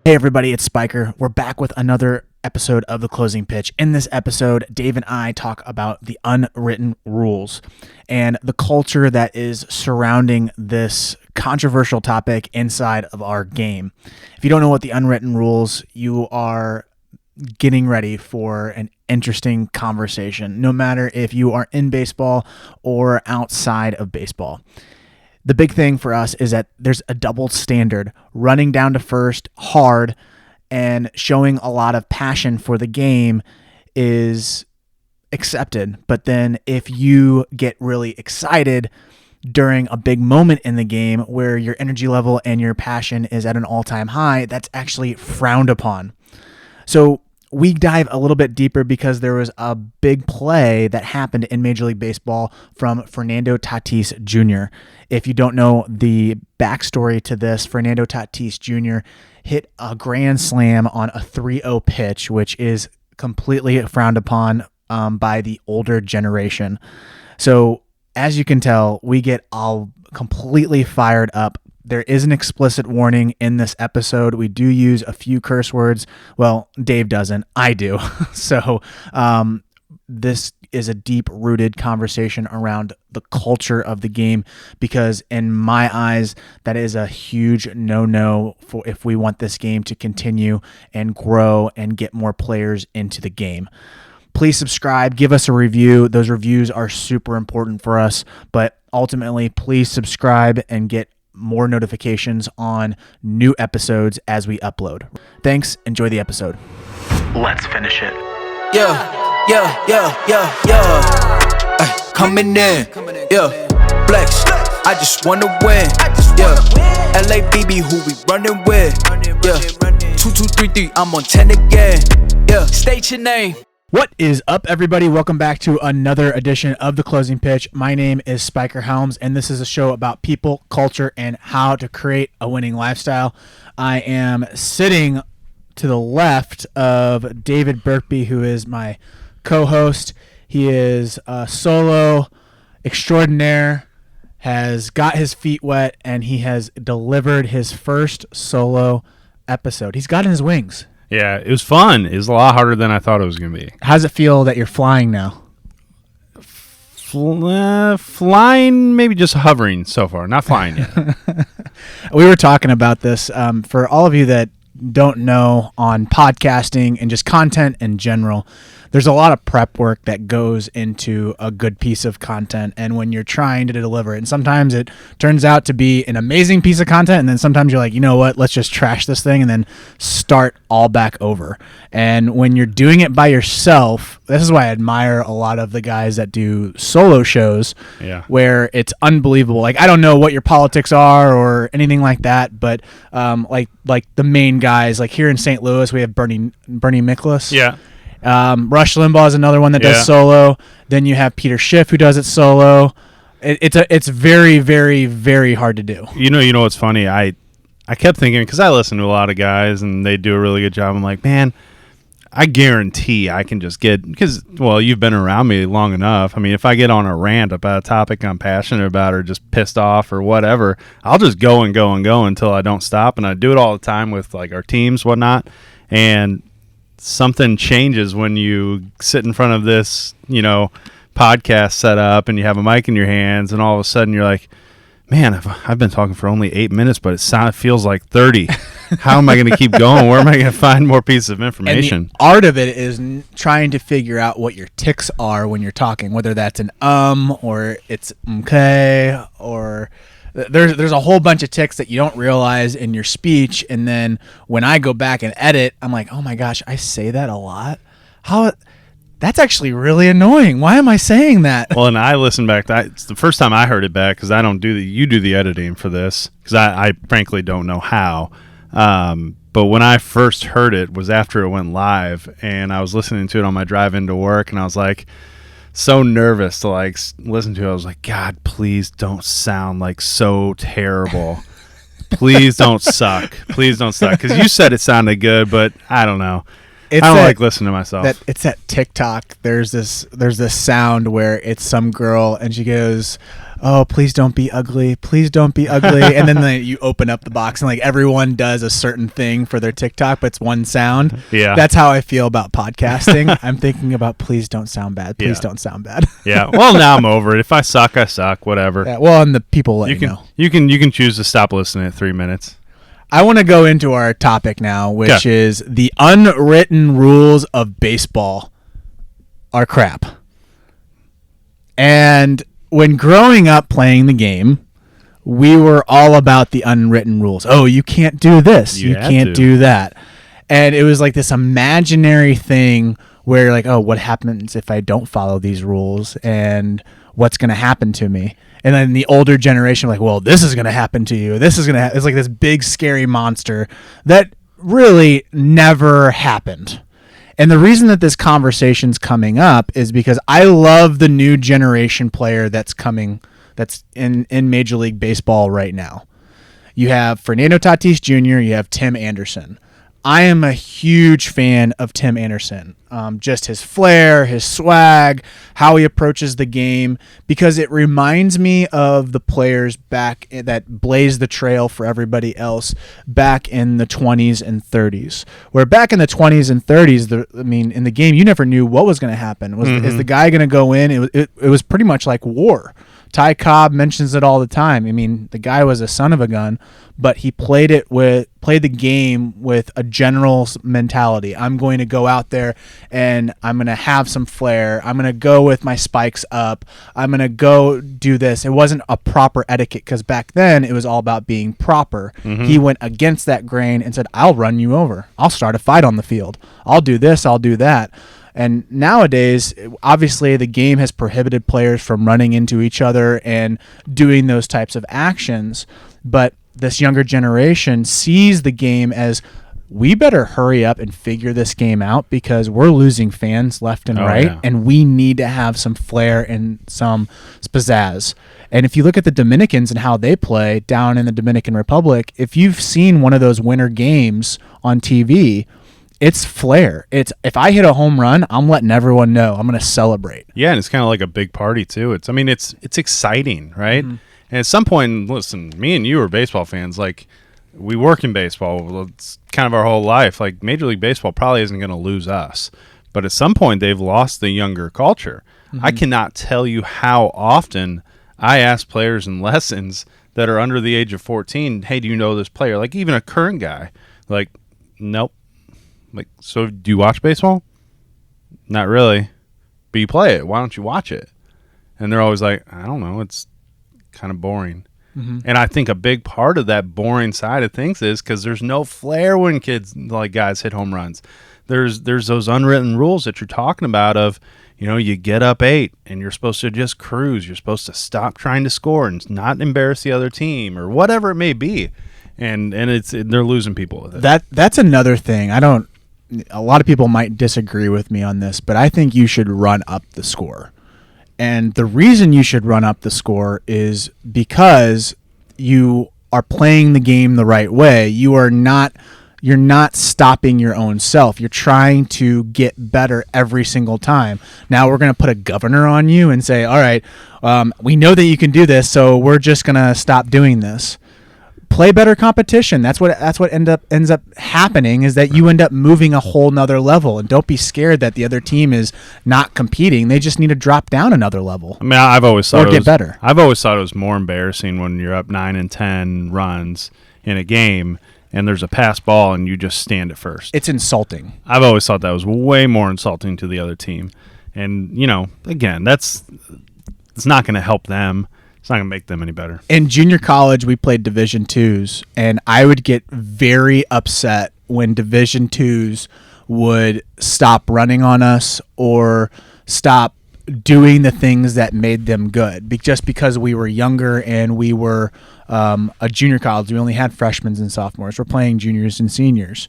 Hey everybody, it's Spiker. We're back with another episode of The Closing Pitch. In this episode, Dave and I talk about the unwritten rules and the culture that is surrounding this controversial topic inside of our game. If you don't know what the unwritten rules, you are getting ready for an interesting conversation, no matter if you are in baseball or outside of baseball. The big thing for us is that there's a double standard. Running down to first hard and showing a lot of passion for the game is accepted. But then if you get really excited during a big moment in the game where your energy level and your passion is at an all-time high, that's actually frowned upon. So we dive a little bit deeper because there was a big play that happened in Major League Baseball from Fernando Tatis Jr. If you don't know the backstory to this, Fernando Tatis Jr. hit a grand slam on a 3-0 pitch, which is completely frowned upon by the older generation. So as you can tell, we get all completely fired up. There is an explicit warning in this episode. We do use a few curse words. Well, Dave doesn't. I do. So this is a deep-rooted conversation around the culture of the game because in my eyes, that is a huge no-no for if we want this game to continue and grow and get more players into the game. Please subscribe, give us a review. Those reviews are super important for us, but ultimately, please subscribe and get more notifications on new episodes as we upload. Thanks. Enjoy the episode. Let's finish it. Yeah. Coming in. Yeah. Flex. I just wanna win. Yeah. LABB, who we running with. Yeah. 2233, I'm on 10 again. Yeah. State your name. What is up, everybody? Welcome back to another edition of The Closing Pitch. My name is Spiker Helms, and this is a show about people, culture, and how to create a winning lifestyle. I am sitting to the left of David Burkby, who is my co-host. He is a solo extraordinaire, has got his feet wet, and he has delivered his first solo episode. He's gotten his wings. Yeah, it was fun. It was a lot harder than I thought it was going to be. How does it feel that you're flying now? Flying, maybe just hovering so far. Not flying yet. We were talking about this. For all of you that don't know on podcasting and just content in general, there's a lot of prep work that goes into a good piece of content, and when you're trying to deliver it, and sometimes it turns out to be an amazing piece of content, and then sometimes you're like, you know what, let's just trash this thing and then start all back over. And when you're doing it by yourself, this is why I admire a lot of the guys that do solo shows, where it's unbelievable. Like, I don't know what your politics are or anything like that, but like the main guys, like here in St. Louis, we have Bernie Miklasz. Yeah. Rush Limbaugh is another one that does solo. Then you have Peter Schiff who does it solo. It's very, very, very hard to do. You know what's funny? I kept thinking, because I listen to a lot of guys and they do a really good job. I'm like, man, I guarantee I can just get, because, well, you've been around me long enough. I mean, if I get on a rant about a topic I'm passionate about or just pissed off or whatever, I'll just go and go and go until I don't stop. And I do it all the time with like our teams, whatnot. And something changes when you sit in front of this, podcast set up and you have a mic in your hands, and all of a sudden you're like, man, I've been talking for only 8 minutes, but it feels like 30. How am I going to keep going? Where am I going to find more pieces of information? And the art of it is trying to figure out what your tics are when you're talking, whether that's an or it's okay, or there's a whole bunch of tics that you don't realize in your speech, and then when I go back and edit, I'm like, oh my gosh, I say that a lot. That's actually really annoying. Why am I saying that? Well, and I listen back. It's the first time I heard it back, because I don't do you do the editing for this, because I frankly don't know how. But when I first heard it was after it went live, and I was listening to it on my drive into work, and I was like, so nervous to like listen to it. I was like, God, please don't sound like so terrible. Please don't suck. Please don't suck. Because you said it sounded good, but I don't know. I don't like listening to myself. It's that TikTok. There's this sound where it's some girl and she goes, oh, please don't be ugly. Please don't be ugly. And then you open up the box and like everyone does a certain thing for their TikTok, but it's one sound. Yeah. That's how I feel about podcasting. I'm thinking about please don't sound bad. Please Yeah. don't sound bad. Yeah. Well, now I'm over it. If I suck, I suck. Whatever. Yeah, well, and the people let you know. You can choose to stop listening at 3 minutes. I want to go into our topic now, which is the unwritten rules of baseball are crap. And when growing up playing the game, we were all about the unwritten rules. Oh, you can't do this. You can't do that. And it was like this imaginary thing where like, oh, what happens if I don't follow these rules and what's going to happen to me? And then the older generation, like, well, this is going to happen to you. This is going to it's like this big, scary monster that really never happened. And the reason that this conversation's coming up is because I love the new generation player that's in Major League Baseball right now. You have Fernando Tatis Jr., you have Tim Anderson. I am a huge fan of Tim Anderson. Just his flair, his swag, how he approaches the game, because it reminds me of the players back that blazed the trail for everybody else back in the 20s and 30s. Where back in the 20s and 30s, in the game, you never knew what was going to happen. Is the guy going to go in? It was pretty much like war. Ty Cobb mentions it all the time. I mean, the guy was a son of a gun, but he played the game with a general's mentality. I'm going to go out there and I'm going to have some flair. I'm going to go with my spikes up. I'm going to go do this. It wasn't a proper etiquette because back then it was all about being proper. He went against that grain and said, I'll run you over. I'll start a fight on the field. I'll do this. I'll do that. And nowadays, obviously, the game has prohibited players from running into each other and doing those types of actions. But this younger generation sees the game as, we better hurry up and figure this game out because we're losing fans left and right, yeah. and we need to have some flair and some pizzazz. And if you look at the Dominicans and how they play down in the Dominican Republic, if you've seen one of those winter games on TV, it's flair. It's if I hit a home run, I'm letting everyone know. I'm going to celebrate. Yeah, and it's kind of like a big party too. It's exciting, right? And at some point, listen, me and you are baseball fans. Like, we work in baseball. It's kind of our whole life. Like, Major League Baseball probably isn't going to lose us, but at some point they've lost the younger culture. I cannot tell you how often I ask players in lessons that are under the age of 14, hey, do you know this player? Like, even a current guy, like, nope. Like, so do you watch baseball? Not really. But you play it. Why don't you watch it? And they're always like, I don't know. It's kind of boring. And I think a big part of that boring side of things is because there's no flair when guys hit home runs. There's those unwritten rules that you're talking about of, you get up 8 and you're supposed to just cruise. You're supposed to stop trying to score and not embarrass the other team or whatever it may be. And they're losing people with it. That's another thing. A lot of people might disagree with me on this, but I think you should run up the score. And the reason you should run up the score is because you are playing the game the right way. You're not stopping your own self. You're trying to get better every single time. Now we're going to put a governor on you and say, all right, we know that you can do this, so we're just going to stop doing this. Play better competition. That's what ends up happening is that you end up moving a whole nother level. And don't be scared that the other team is not competing. They just need to drop down another level. I mean, I've always thought get better. I've always thought it was more embarrassing when you're up 9 and 10 runs in a game and there's a pass ball and you just stand at first. It's insulting. I've always thought that was way more insulting to the other team. And, again, it's not going to help them. It's not going to make them any better. In junior college, we played Division IIs, and I would get very upset when Division IIs would stop running on us or stop doing the things that made them good. Just because we were younger and we were a junior college, we only had freshmen and sophomores. We're playing juniors and seniors.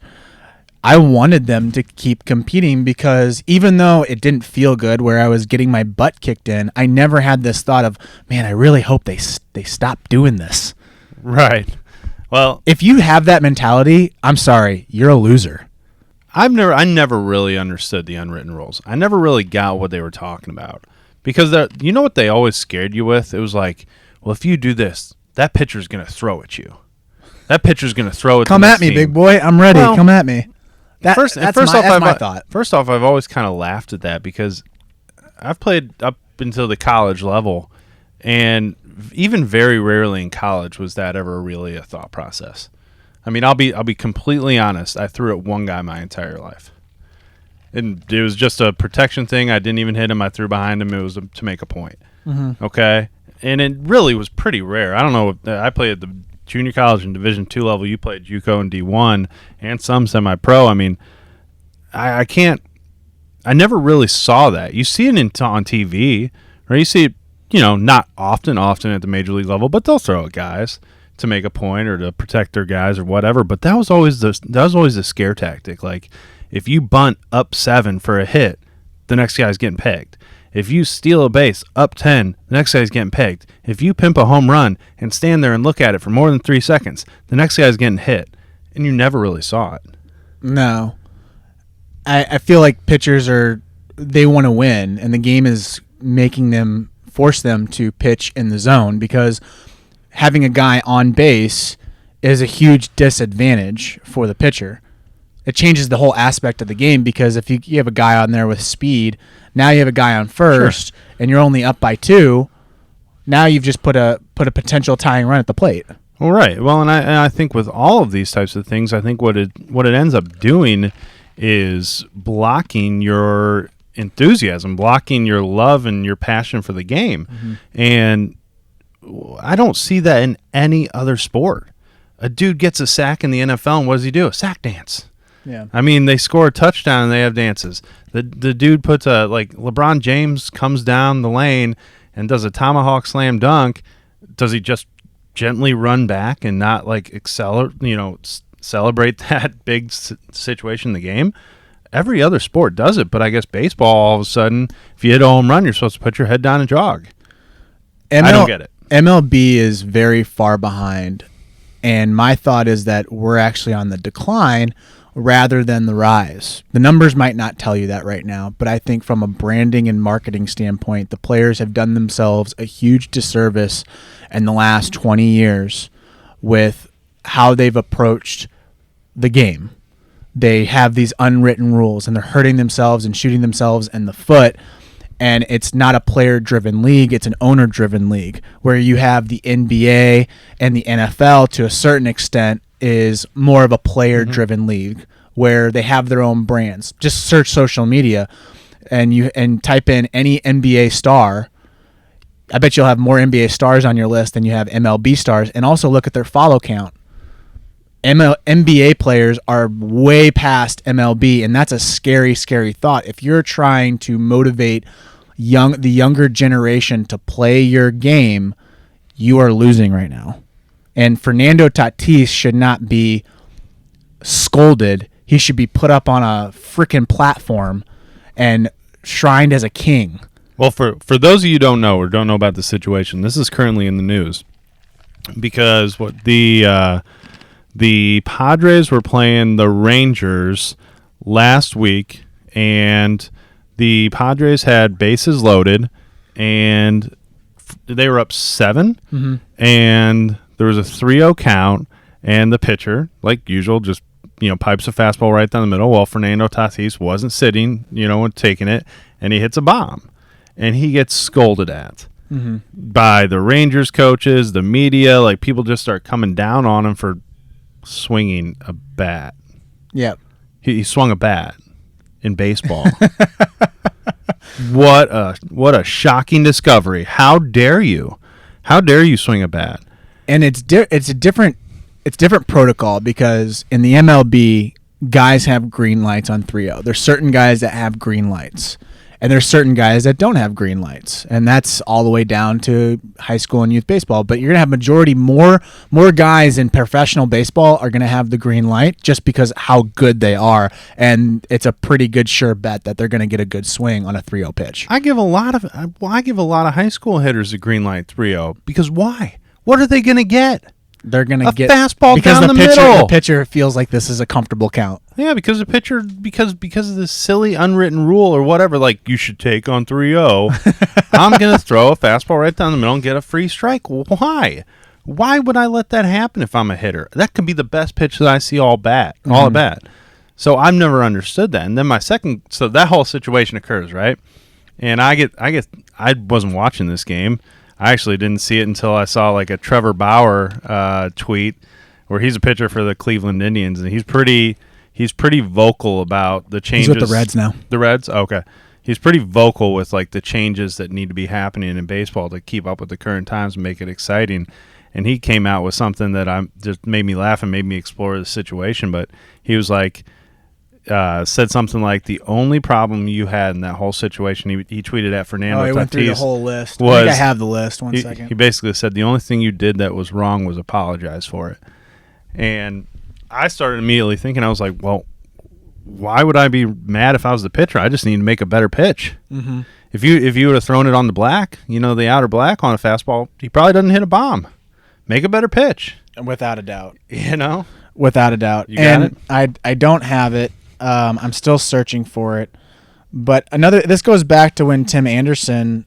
I wanted them to keep competing because even though it didn't feel good where I was getting my butt kicked in, I never had this thought of, man, I really hope they stop doing this. Right. Well, if you have that mentality, I'm sorry, you're a loser. I never really understood the unwritten rules. I never really got what they were talking about Because you know what they always scared you with? It was like, well, if you do this, that pitcher's going to throw at you. That pitcher's going to throw at Come at me, big boy. I'm ready. Well, come at me. That's my thought. First off, I've always kind of laughed at that because I've played up until the college level, and even very rarely in college was that ever really a thought process. I mean, I'll be completely honest. I threw at one guy my entire life, and it was just a protection thing. I didn't even hit him. I threw behind him. It was to make a point. Mm-hmm. Okay, and it really was pretty rare. I don't know. I played at the junior college and Division II level. You played JUCO and D1 and some semi-pro. I mean, I can't. I never really saw that. You see it on TV, or you see it, not often at the major league level, but they'll throw at guys to make a point or to protect their guys or whatever. But that was always the scare tactic. Like, if you bunt up 7 for a hit, the next guy's getting pegged. If you steal a base up 10, the next guy's getting pegged. If you pimp a home run and stand there and look at it for more than 3 seconds, the next guy's getting hit. And you never really saw it. No. I feel like pitchers they want to win, and the game is making them force them to pitch in the zone because having a guy on base is a huge disadvantage for the pitcher. It changes the whole aspect of the game because if you have a guy on there with speed, now you have a guy on first, sure, and you're only up by 2. Now you've just put a potential tying run at the plate. Well, right. Well, and I think with all of these types of things, I think what it ends up doing is blocking your enthusiasm, blocking your love and your passion for the game. Mm-hmm. And I don't see that in any other sport. A dude gets a sack in the NFL, and what does he do? A sack dance. Yeah. I mean, they score a touchdown and they have dances. The dude puts like LeBron James comes down the lane and does a tomahawk slam dunk. Does he just gently run back and not like celebrate that big situation in the game? Every other sport does it, but I guess baseball, all of a sudden, if you hit a home run, you're supposed to put your head down and jog. I don't get it. MLB is very far behind, and my thought is that we're actually on the decline rather than the rise. The numbers might not tell you that right now, but I think from a branding and marketing standpoint, the players have done themselves a huge disservice in the last 20 years with how they've approached the game. They have these unwritten rules, and they're hurting themselves and shooting themselves in the foot. And it's not a player-driven league, it's an owner-driven league, where you have the NBA and the NFL, to a certain extent, is more of a player-driven league, where they have their own brands. Just search social media and type in any NBA star. I bet you'll have more NBA stars on your list than you have MLB stars. And also look at their follow count. NBA players are way past MLB, and that's a scary, scary thought. If you're trying to motivate the younger generation to play your game, you are losing right now. And Fernando Tatis should not be scolded. He should be put up on a freaking platform and shrined as a king. Well, for those of you who don't know or don't know about the situation, this is currently in the news because what the Padres were playing the Rangers last week, and the Padres had bases loaded, and they were up 7, and there was a 3-0 count, and the pitcher, like usual, just pipes a fastball right down the middle. Well, Fernando Tatis wasn't sitting, and taking it, and he hits a bomb, and he gets scolded at by the Rangers coaches, the media. Like, people just start coming down on him for swinging a bat. Yep. He swung a bat in baseball. What a shocking discovery. How dare you? How dare you swing a bat? And it's a different protocol because in the MLB, guys have green lights on 3-0. There's certain guys that have green lights, and there's certain guys that don't have green lights, and that's all the way down to high school and youth baseball. But you're gonna have majority more guys in professional baseball are gonna have the green light just because how good they are, and it's a pretty good sure bet that they're gonna get a good swing on a 3-0 pitch. I give a lot of high school hitters a green light 3-0 because why? What are they gonna get? they're gonna get fastball because down the the pitcher, middle. The pitcher feels like this is a comfortable count. Yeah, because the pitcher, because of this silly unwritten rule or whatever, like you should take on 3-0. I'm gonna throw a fastball right down the middle and get a free strike. Why? Why would I let that happen if I'm a hitter? That could be the best pitch that I see all at bat. So I've never understood that. And then so that whole situation occurs, right? And I wasn't watching this game. I actually didn't see it until I saw like a Trevor Bauer tweet where he's a pitcher for the Cleveland Indians, and he's pretty vocal about the changes. He's with the Reds now. The Reds? Okay. He's pretty vocal with like the changes that need to be happening in baseball to keep up with the current times and make it exciting. And he came out with something that just made me laugh and made me explore the situation. But he was like, said something like, the only problem you had in that whole situation, he tweeted at Fernando Tatis. He went through the whole list. I think I have the list. One second. He basically said the only thing you did that was wrong was apologize for it. And I started immediately thinking, I was like, well, why would I be mad if I was the pitcher? I just need to make a better pitch. Mm-hmm. If you would have thrown it on the black, the outer black on a fastball, he probably doesn't hit a bomb. Make a better pitch. Without a doubt. Without a doubt. You got it? I don't have it. I'm still searching for it. But this goes back to when Tim Anderson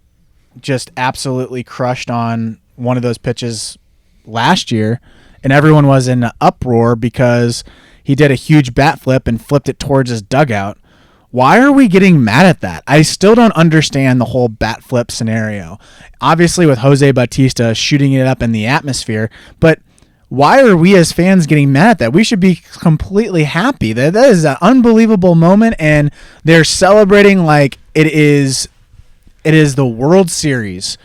just absolutely crushed on one of those pitches last year, and everyone was in an uproar because he did a huge bat flip and flipped it towards his dugout. Why are we getting mad at that? I still don't understand the whole bat flip scenario. Obviously with Jose Bautista shooting it up in the atmosphere, but why are we as fans getting mad at that? We should be completely happy. That is an unbelievable moment, and they're celebrating like it is the World Series,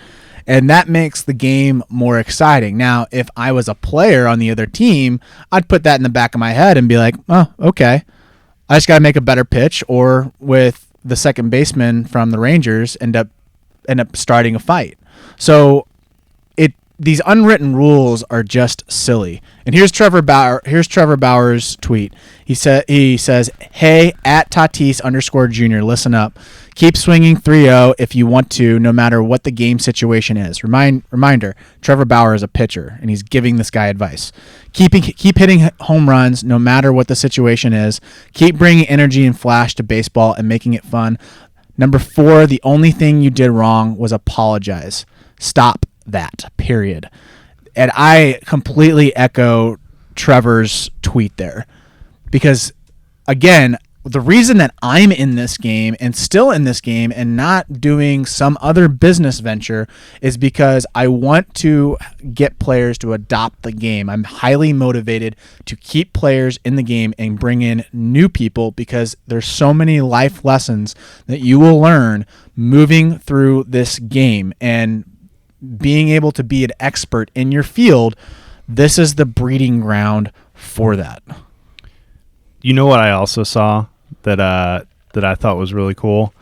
and that makes the game more exciting. Now, if I was a player on the other team, I'd put that in the back of my head and be like, oh, okay, I just got to make a better pitch, or with the second baseman from the Rangers, end up starting a fight. So these unwritten rules are just silly. And here's Trevor Bauer's tweet. He says, "Hey, at Tatis_Jr., listen up. Keep swinging 3-0 if you want to, no matter what the game situation is." Reminder, Trevor Bauer is a pitcher, and he's giving this guy advice. Keep hitting home runs no matter what the situation is. Keep bringing energy and flash to baseball and making it fun. Number 4, the only thing you did wrong was apologize. Stop that, period. And I completely echo Trevor's tweet there, because again, the reason that I'm in this game and still in this game and not doing some other business venture is because I want to get players to adopt the game. I'm highly motivated to keep players in the game and bring in new people, because there's so many life lessons that you will learn moving through this game, and being able to be an expert in your field, this is the breeding ground for that. You know what I also saw that I thought was really cool?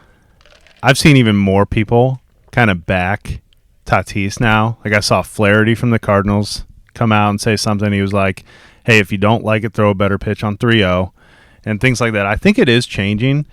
I've seen even more people kind of back Tatis now. Like I saw Flaherty from the Cardinals come out and say something. He was like, hey, if you don't like it, throw a better pitch on 3-0 and things like that. I think it is changing.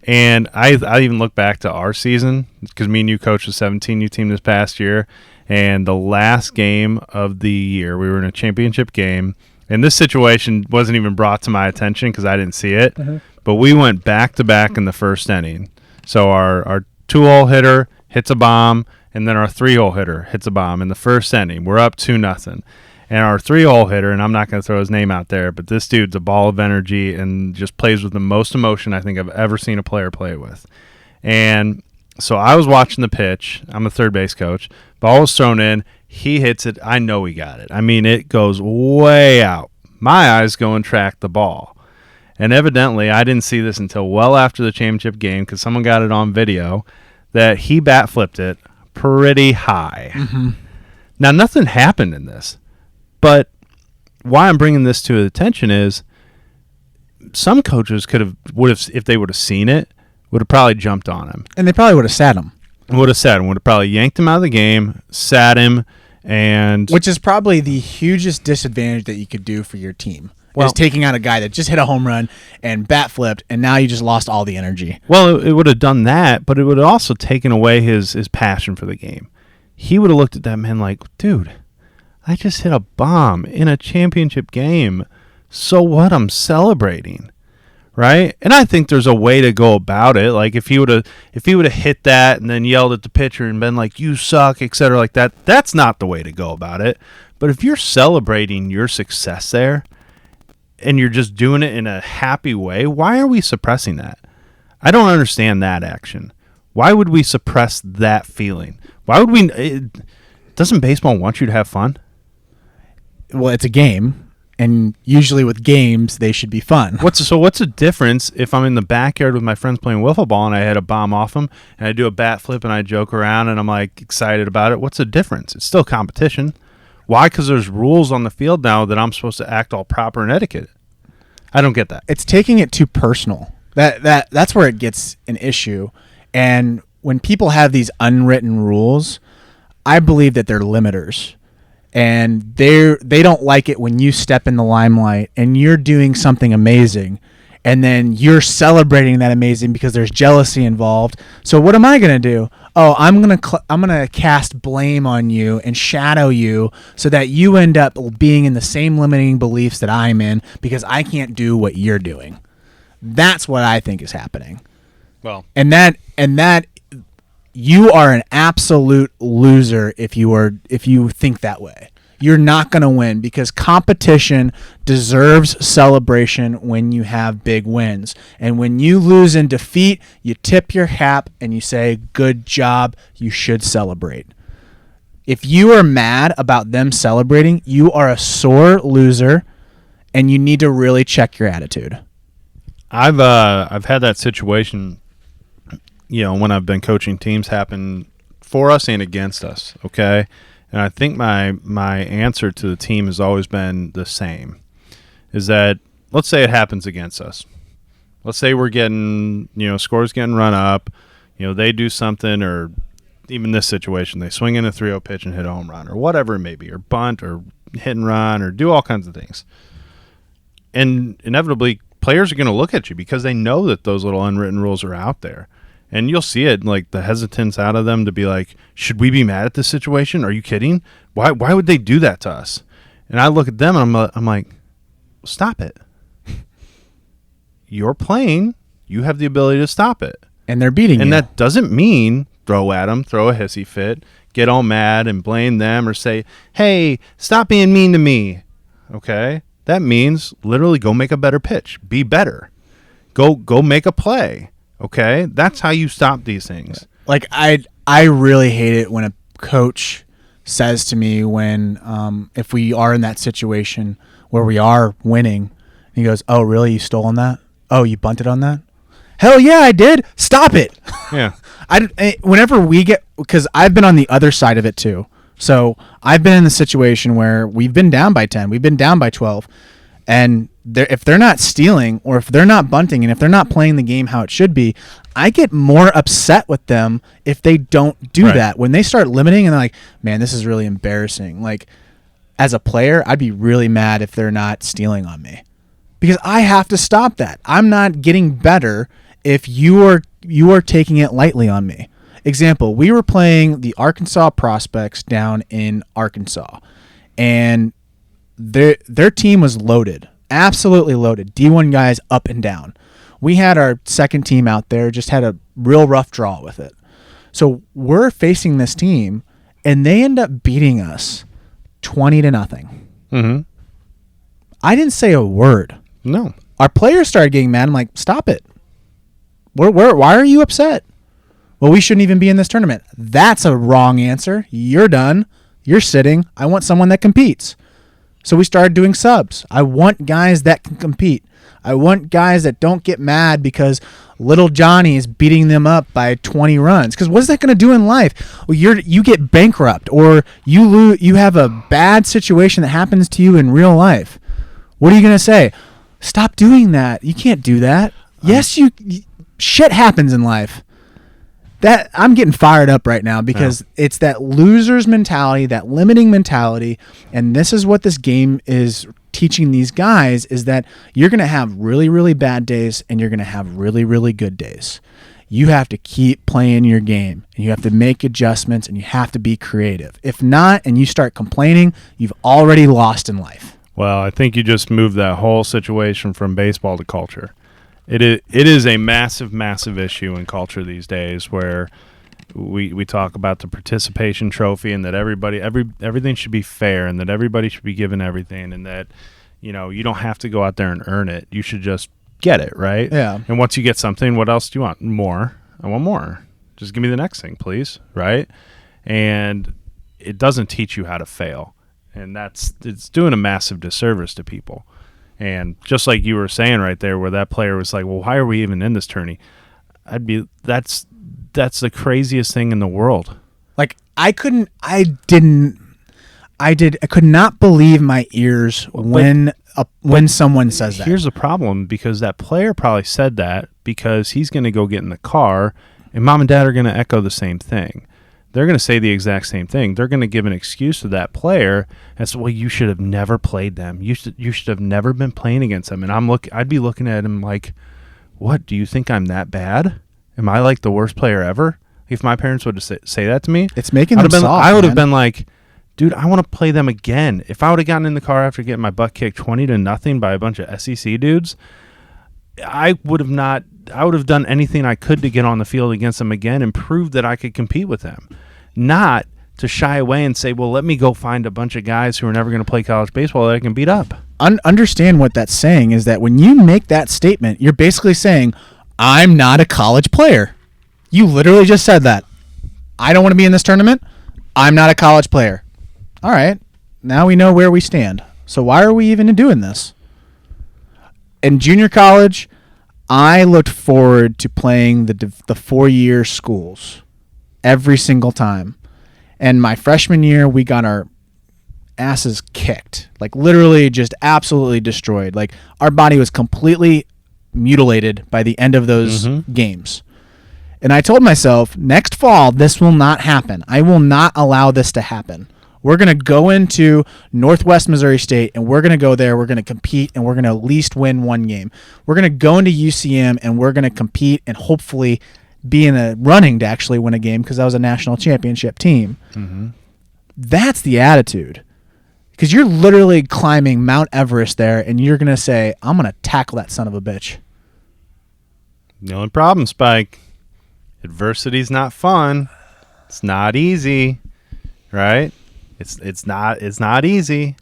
And I even look back to our season, because me and you coached the 17U team this past year, and the last game of the year, we were in a championship game, and this situation wasn't even brought to my attention because I didn't see it, but we went back-to-back in the first inning. So our 2-hole hitter hits a bomb, and then our 3-hole hitter hits a bomb in the first inning. We're up 2-0. And our 3-hole hitter, and I'm not going to throw his name out there, but this dude's a ball of energy and just plays with the most emotion I think I've ever seen a player play with. And so I was watching the pitch. I'm a third base coach. Ball was thrown in. He hits it. I know he got it. I mean, it goes way out. My eyes go and track the ball. And evidently, I didn't see this until well after the championship game, because someone got it on video, that he bat flipped it pretty high. Mm-hmm. Now, nothing happened in this. But why I'm bringing this to attention is some coaches would have, if they would have seen it, would have probably jumped on him. And they probably would have sat him. Would have probably yanked him out of the game, sat him, and... Which is probably the hugest disadvantage that you could do for your team. Is taking out a guy that just hit a home run and bat flipped, and now you just lost all the energy. Well, it would have done that, but it would have also taken away his passion for the game. He would have looked at that man like, dude, I just hit a bomb in a championship game. So what? I'm celebrating. Right? And I think there's a way to go about it. Like if he would have hit that and then yelled at the pitcher and been like, you suck, etc. like that, that's not the way to go about it. But if you're celebrating your success there and you're just doing it in a happy way, why are we suppressing that? I don't understand that action. Why would we suppress that feeling? Why would we? Doesn't baseball want you to have fun? Well, it's a game. And usually with games, they should be fun. What's the difference if I'm in the backyard with my friends playing wiffle ball and I hit a bomb off them and I do a bat flip and I joke around and I'm like excited about it? What's the difference? It's still competition. Why? Because there's rules on the field now that I'm supposed to act all proper and etiquette. I don't get that. It's taking it too personal. That's where it gets an issue. And when people have these unwritten rules, I believe that they're limiters. And they don't like it when you step in the limelight and you're doing something amazing, and then you're celebrating that amazing because there's jealousy involved. So what am I gonna do? Oh, I'm gonna cast blame on you and shadow you so that you end up being in the same limiting beliefs that I'm in because I can't do what you're doing. That's what I think is happening. Well, and that you are an absolute loser if you think that way. You're not going to win because competition deserves celebration when you have big wins. And when you lose in defeat, you tip your cap and you say, good job, you should celebrate. If you are mad about them celebrating, you are a sore loser and you need to really check your attitude. I've had that situation, when I've been coaching teams happen for us and against us, okay? And I think my answer to the team has always been the same, is that let's say it happens against us. Let's say we're getting, scores getting run up, they do something, or even this situation, they swing in a 3-0 pitch and hit a home run or whatever it may be, or bunt or hit and run or do all kinds of things. And inevitably, players are going to look at you because they know that those little unwritten rules are out there. And you'll see it, like the hesitance out of them to be like, should we be mad at this situation? Are you kidding? Why would they do that to us? And I look at them and I'm like, stop it. You're playing. You have the ability to stop it. And they're beating you. And that doesn't mean throw at them, throw a hissy fit, get all mad and blame them or say, hey, stop being mean to me. Okay? That means literally go make a better pitch. Be better. Go make a play. Okay, that's how you stop these things. Like I really hate it when a coach says to me when if we are in that situation where we are winning, he goes, "Oh, really? You stole on that? Oh, you bunted on that? Hell yeah, I did. Stop it." Yeah. Whenever we get, because I've been on the other side of it too. So I've been in the situation where we've been down by 10, we've been down by 12, and if they're not stealing or if they're not bunting and if they're not playing the game how it should be, I get more upset with them if they don't do that. When they start limiting and they're like, man, this is really embarrassing. Like, as a player, I'd be really mad if they're not stealing on me because I have to stop that. I'm not getting better if you are taking it lightly on me. Example, we were playing the Arkansas Prospects down in Arkansas, and their team was loaded. Absolutely loaded. D1 guys up and down. We had our second team out there, just had a real rough draw with it. So we're facing this team, and they end up beating us 20-0. Mm-hmm. I didn't say a word. No. Our players started getting mad. I'm like, stop it. Why are you upset? Well, we shouldn't even be in this tournament. That's a wrong answer. You're done. You're sitting. I want someone that competes. So we started doing subs. I want guys that can compete. I want guys that don't get mad because little Johnny is beating them up by 20 runs. Because what's that going to do in life? Well, you get bankrupt or you have a bad situation that happens to you in real life. What are you going to say? Stop doing that. You can't do that. Yes, shit happens in life. That I'm getting fired up right now because it's that loser's mentality, that limiting mentality, and this is what this game is teaching these guys, is that you're going to have really, really bad days and you're going to have really, really good days. you have to keep playing your game, and you have to make adjustments, and you have to be creative. If not, and you start complaining, you've already lost in life. Well, I think you just moved that whole situation from baseball to culture. It is a massive, massive issue in culture these days where we talk about the participation trophy and that everything should be fair and that everybody should be given everything and that, you don't have to go out there and earn it. You should just get it, right? Yeah. And once you get something, what else do you want? More. I want more. Just give me the next thing, please, right? And it doesn't teach you how to fail. And it's doing a massive disservice to people. And just like you were saying right there where that player was like, well, why are we even in this tourney? That's the craziest thing in the world. Like I could not believe my ears when someone says that. Here's the problem, because that player probably said that because he's going to go get in the car and mom and dad are going to echo the same thing. They're going to say the exact same thing. They're going to give an excuse to that player as to, well, you should have never played them. You should have never been playing against them. And I'd be looking at him like, what, do you think I'm that bad? Am I like the worst player ever? If my parents would say that to me, it's making them soft, I would have been like, dude, I want to play them again. If I would have gotten in the car after getting my butt kicked 20-0 by a bunch of SEC dudes, I would have done anything I could to get on the field against them again and prove that I could compete with them. Not to shy away and say, well, let me go find a bunch of guys who are never going to play college baseball that I can beat up. Understand what that's saying is that when you make that statement, you're basically saying, I'm not a college player. You literally just said that. I don't want to be in this tournament. I'm not a college player. All right. Now we know where we stand. So why are we even doing this? In junior college, I looked forward to playing the 4-year schools every single time. And my freshman year, we got our asses kicked. Like literally just absolutely destroyed. Like our body was completely mutilated by the end of those games. And I told myself, next fall, this will not happen. I will not allow this to happen. We're going to go into Northwest Missouri State, and we're going to go there. We're going to compete, and we're going to at least win one game. We're going to go into UCM, and we're going to compete and hopefully be in a running to actually win a game because that was a national championship team. Mm-hmm. That's the attitude. Because you're literally climbing Mount Everest there, and you're going to say, I'm going to tackle that son of a bitch. The only problem, Spike, adversity's not fun. It's not easy, right? It's not easy.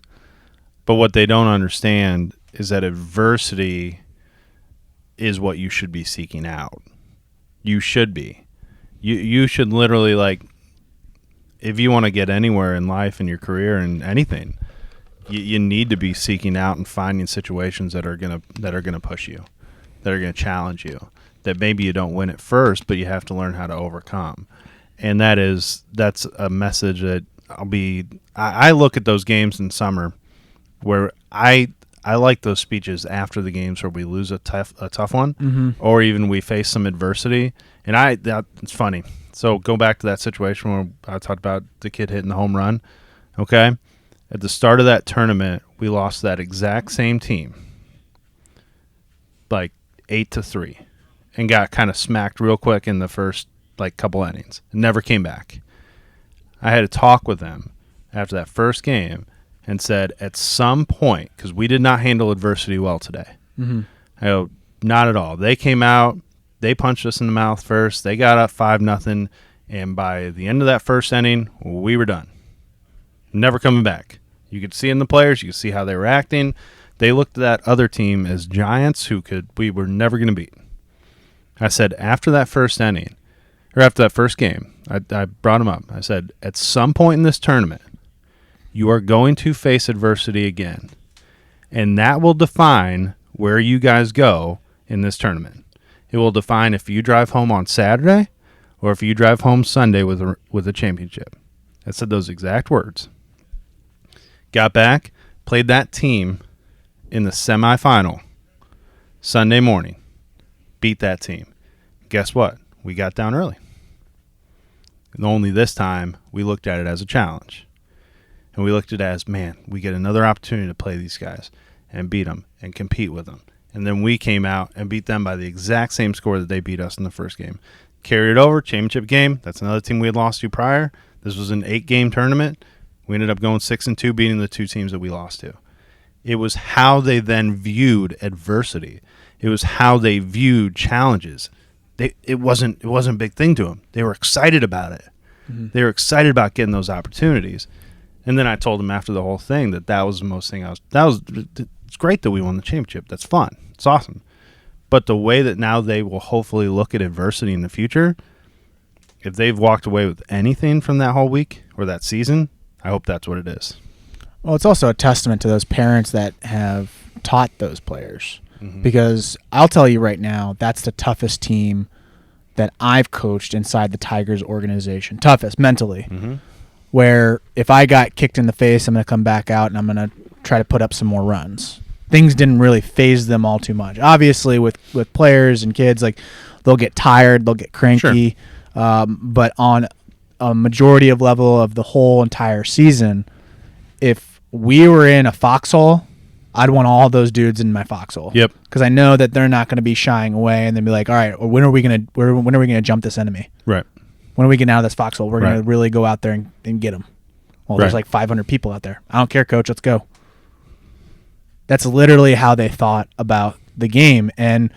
But what they don't understand is that adversity is what you should be seeking out. You should be. You should literally, like, if you want to get anywhere in life, in your career, and anything, you need to be seeking out and finding situations that are gonna push you, that are gonna challenge you, that maybe you don't win at first, but you have to learn how to overcome. And that's a message that I look at those games in summer where I like those speeches after the games where we lose a tough one, or even we face some adversity. And it's funny. So go back to that situation where I talked about the kid hitting the home run. Okay, at the start of that tournament, we lost that exact same team, like 8-3, and got kind of smacked real quick in the first couple innings. And never came back. I had a talk with them after that first game and said, at some point, because we did not handle adversity well today. Mm-hmm. I go, not at all. They came out, they punched us in the mouth first, they got up 5-0, and by the end of that first inning, we were done. Never coming back. You could see in the players, you could see how they were acting. They looked at that other team as giants we were never going to beat. I said, after that first inning, or after that first game, I brought him up. I said, at some point in this tournament, you are going to face adversity again, and that will define where you guys go in this tournament. It will define if you drive home on Saturday or if you drive home Sunday with a championship. I said those exact words. Got back, played that team in the semifinal Sunday morning, beat that team. Guess what? We got down early. And only this time, we looked at it as a challenge. And we looked at it as, man, we get another opportunity to play these guys and beat them and compete with them And then we came out and beat them by the exact same score that they beat us in the first game. Carried it over, championship game. That's another team we had lost to prior. This was an 8-game tournament. We ended up going 6-2, beating the 2 teams that we lost to. It was how they then viewed adversity. It was how they viewed challenges. It wasn't a big thing to them. They were excited about it. Mm-hmm. They were excited about getting those opportunities. And then I told them after the whole thing that was the most thing it's great that we won the championship. That's fun. It's awesome. But the way that now they will hopefully look at adversity in the future, if they've walked away with anything from that whole week or that season, I hope that's what it is. Well, it's also a testament to those parents that have taught those players. Mm-hmm. Because I'll tell you right now, that's the toughest team that I've coached inside the Tigers organization. Toughest, mentally. Mm-hmm. Where if I got kicked in the face, I'm going to come back out and I'm going to try to put up some more runs. Things didn't really phase them all too much. Obviously, with players and kids, like they'll get tired, they'll get cranky. Sure. But on a majority of level of the whole entire season, if we were in a foxhole, I'd want all those dudes in my foxhole. Yep. Because I know that they're not going to be shying away and then be like, all right, when are we gonna jump this enemy? Right. When are we getting out of this foxhole? We're going to really go out there and get them. Well, there's like 500 people out there. I don't care, coach. Let's go. That's literally how they thought about the game. And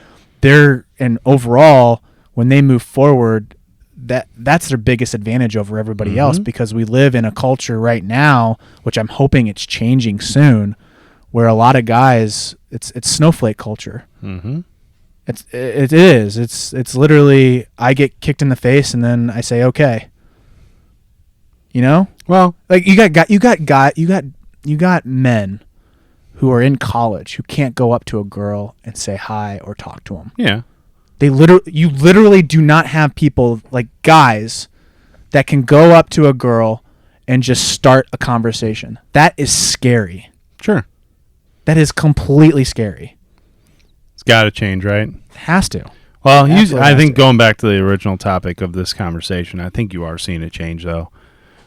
overall, when they move forward, that's their biggest advantage over everybody mm-hmm. else, because we live in a culture right now, which I'm hoping it's changing soon, where a lot of guys, it's snowflake culture. Mm-hmm. It is. It's literally, I get kicked in the face and then I say okay. You know? Well, like you got men who are in college who can't go up to a girl and say hi or talk to them. Yeah. You literally do not have people, like guys, that can go up to a girl and just start a conversation. That is scary. Sure. That is completely scary. It's got to change, right? It has to. Well, I think going back to the original topic of this conversation, I think you are seeing it change, though.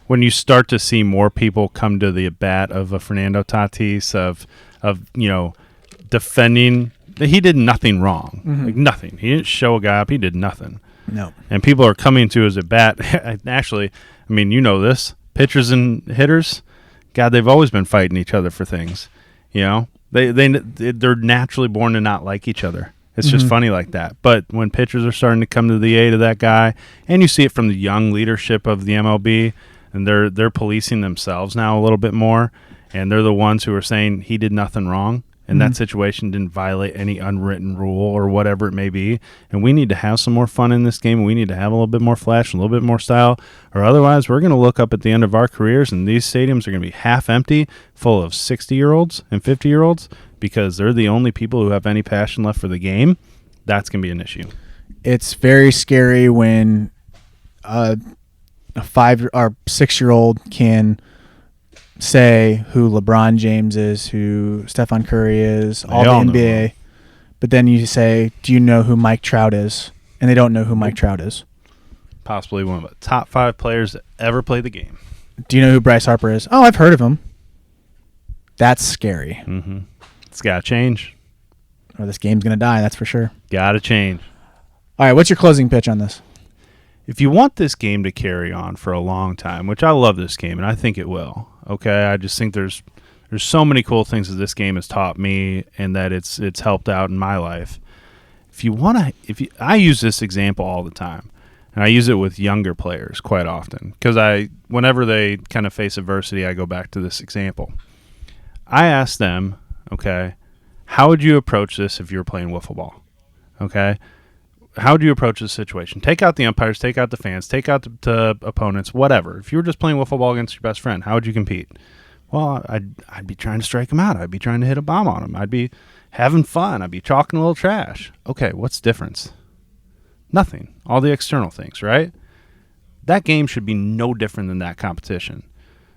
When you start to see more people come to the bat of a Fernando Tatis, of defending, he did nothing wrong. Mm-hmm. Like nothing. He didn't show a guy up. He did nothing. No. And people are coming to his at bat. Actually, I mean, you know this. Pitchers and hitters, God, they've always been fighting each other for things. You know, they're naturally born to not like each other. It's mm-hmm. just funny like that. But when pitchers are starting to come to the aid of that guy, and you see it from the young leadership of the MLB, and they're policing themselves now a little bit more, and they're the ones who are saying he did nothing wrong, and mm-hmm. that situation didn't violate any unwritten rule or whatever it may be. And we need to have some more fun in this game, and we need to have a little bit more flash, a little bit more style, or otherwise we're going to look up at the end of our careers, and these stadiums are going to be half empty, full of 60-year-olds and 50-year-olds, because they're the only people who have any passion left for the game. That's going to be an issue. It's very scary when a 5 or 6-year-old can say who LeBron James is, who Stephen Curry is, all the NBA, but then you say, do you know who Mike Trout is? And they don't know who Mike Trout is. Possibly one of the top 5 players that ever played the game. Do you know who Bryce Harper is? Oh, I've heard of him. That's scary. Mm-hmm. It's got to change. Or this game's going to die, that's for sure. Got to change. All right, what's your closing pitch on this? If you want this game to carry on for a long time, which I love this game, and I think it will, okay? I just think there's so many cool things that this game has taught me and that it's helped out in my life. I use this example all the time, and I use it with younger players quite often, because whenever they kind of face adversity, I go back to this example. I ask them, okay, how would you approach this if you were playing wiffle ball? Okay? How would you approach this situation? Take out the umpires, take out the fans, take out the opponents, whatever. If you were just playing wiffle ball against your best friend, how would you compete? Well, I'd be trying to strike him out. I'd be trying to hit a bomb on him. I'd be having fun. I'd be chalking a little trash. Okay, what's the difference? Nothing. All the external things, right? That game should be no different than that competition.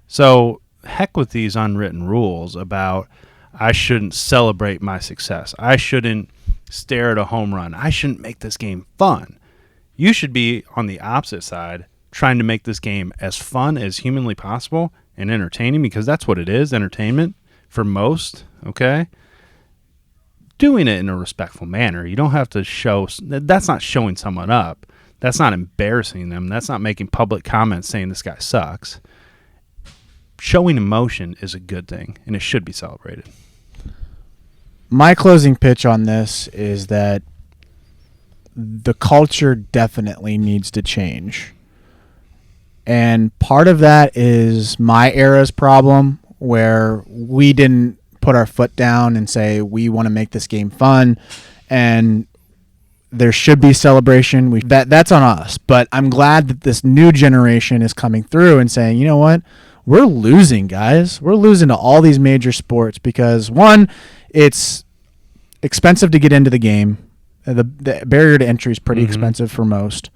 So heck with these unwritten rules about I shouldn't celebrate my success. I shouldn't stare at a home run. I shouldn't make this game fun. You should be on the opposite side, trying to make this game as fun as humanly possible and entertaining, because that's what it is, entertainment for most, okay? doing it in a respectful manner. You don't have to show. That's not showing someone up. That's not embarrassing them. That's not making public comments saying this guy sucks. Showing emotion is a good thing, and it should be celebrated. My closing pitch on this is that the culture definitely needs to change. And part of that is my era's problem, where we didn't put our foot down and say we want to make this game fun, and there should be celebration. That's on us. But I'm glad that this new generation is coming through and saying, you know what? We're losing, guys. We're losing to all these major sports because, one, it's expensive to get into the game. The barrier to entry is pretty expensive for most.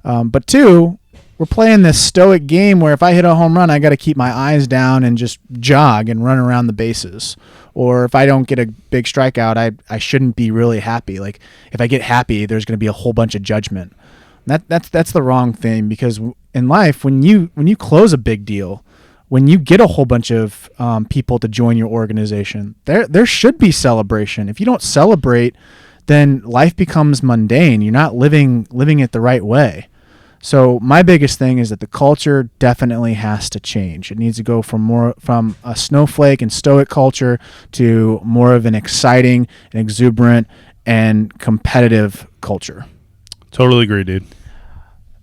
But two, we're playing this stoic game where if I hit a home run, I got to keep my eyes down and just jog and run around the bases. Or if I don't get a big strikeout, I shouldn't be really happy. Like if I get happy, there's going to be a whole bunch of judgment. That's the wrong thing, because in life, when you close a big deal, when you get a whole bunch of people to join your organization, there should be celebration. If you don't celebrate, then life becomes mundane. You're not living it the right way. So my biggest thing is that the culture definitely has to change. It needs to go from a snowflake and stoic culture to more of an exciting and exuberant and competitive culture. Totally agree, dude.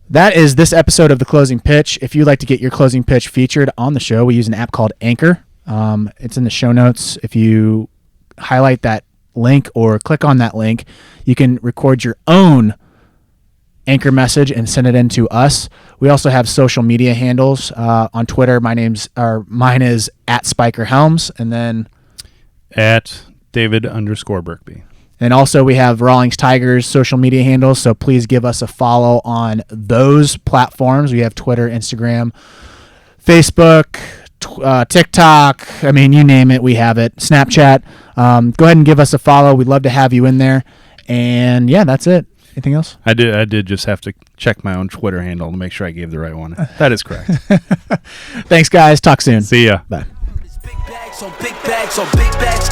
That is this episode of The Closing Pitch. If you'd like to get your closing pitch featured on the show, we use an app called Anchor. It's in the show notes. If you highlight that link or click on that link, you can record your own Anchor message and send it in to us. We also have social media handles on Twitter. Mine is at Spiker Helms, and then at David_Berkby. And also we have Rawlings Tigers social media handles, so please give us a follow on those platforms. We have Twitter, Instagram, Facebook, TikTok. I mean, you name it, we have it. Snapchat. Go ahead and give us a follow. We'd love to have you in there. And yeah, that's it. Anything else? I did just have to check my own Twitter handle to make sure I gave the right one. That is correct. Thanks, guys. Talk soon. See ya. Bye. Big bags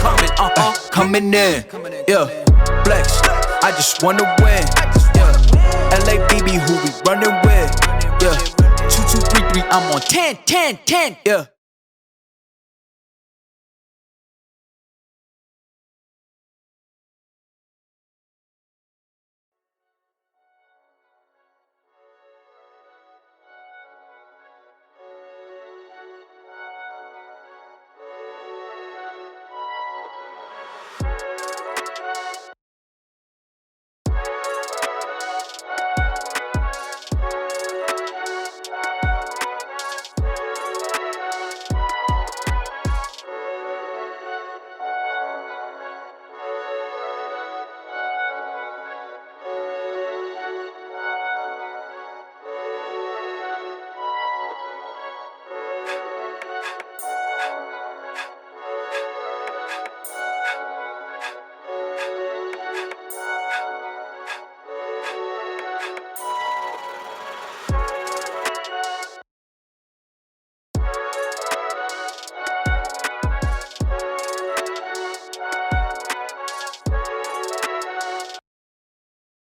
coming in. Yeah, flex. I just wanna win. Yeah, LABB who we running with. Yeah, 2233. I'm on 10. Yeah.